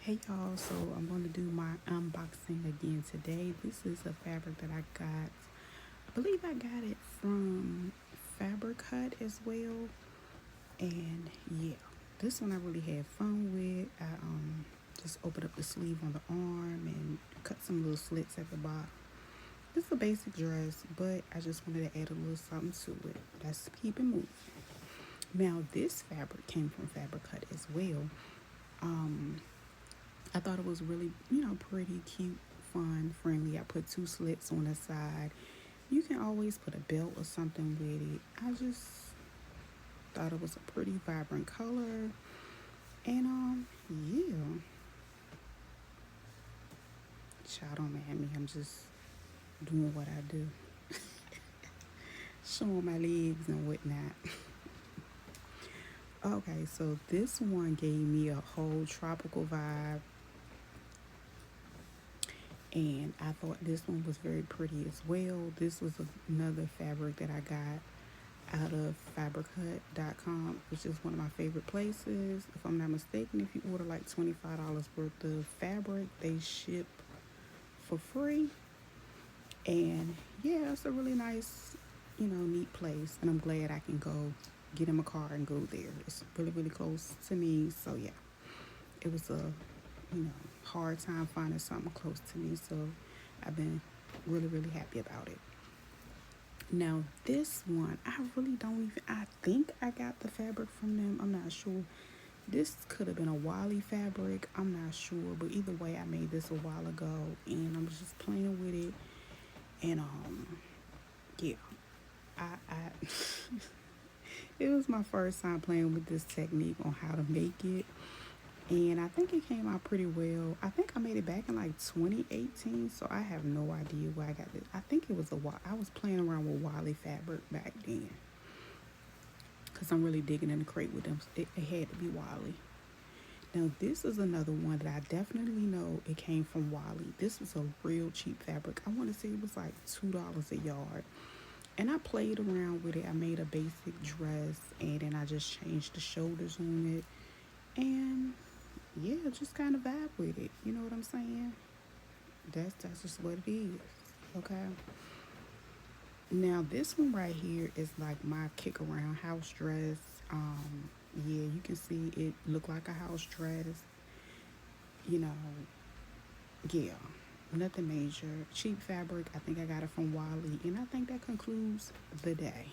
Hey y'all, so I'm going to do my unboxing again today. This is a fabric that I got. I believe I got it from Fabric Hut as well. And yeah, this one I really had fun with. I just opened up the sleeve on the arm and cut some little slits at the bottom. It's a basic dress, but I just wanted to add a little something to it. Let's keep it moving. Now this fabric came from Fabric Hut as well. Um, I thought it was really, pretty cute, fun, friendly. I put two slits on the side. You can always put a belt or something with it. I just thought it was a pretty vibrant color. And yeah. Child, don't mind me. I'm just doing what I do. Showing my legs and whatnot. Okay, so this one gave me a whole tropical vibe, and I thought this one was very pretty as well. This was another fabric that I got out of fabrichut.com, which is one of my favorite places. If I'm not mistaken, if you order like $25 worth of fabric, they ship for free. And yeah, it's a really nice, neat place. And I'm glad I can go get in my car and go there. It's really, really close to me. So yeah, it was a, you know, hard time finding something close to me. So I've been really, really happy about it. Now this one, I really don't even. I think I got the fabric from them. I'm not sure. This could have been a Wally fabric. I'm not sure, but either way, I made this a while ago, and I'm just playing with it. And yeah, I it was my first time playing with this technique on how to make it, and I think it came out pretty well. I think I made it back in like 2018, so I have no idea where I got this. I think it was I was playing around with Wally fabric back then, cause I'm really digging in the crate with them. It had to be Wally. Now this is another one that I definitely know it came from Wally. This was a real cheap fabric. I want to say it was like $2 a yard. And I played around with it. I made a basic dress and then I just changed the shoulders on it. And yeah, just kind of vibe with it. You know what I'm saying? That's just what it is. Okay. Now this one right here is like my kick around house dress. Yeah, you can see it look like a house dress. You know, yeah, nothing major. Cheap fabric. I think I got it from Wally, and I think that concludes the day.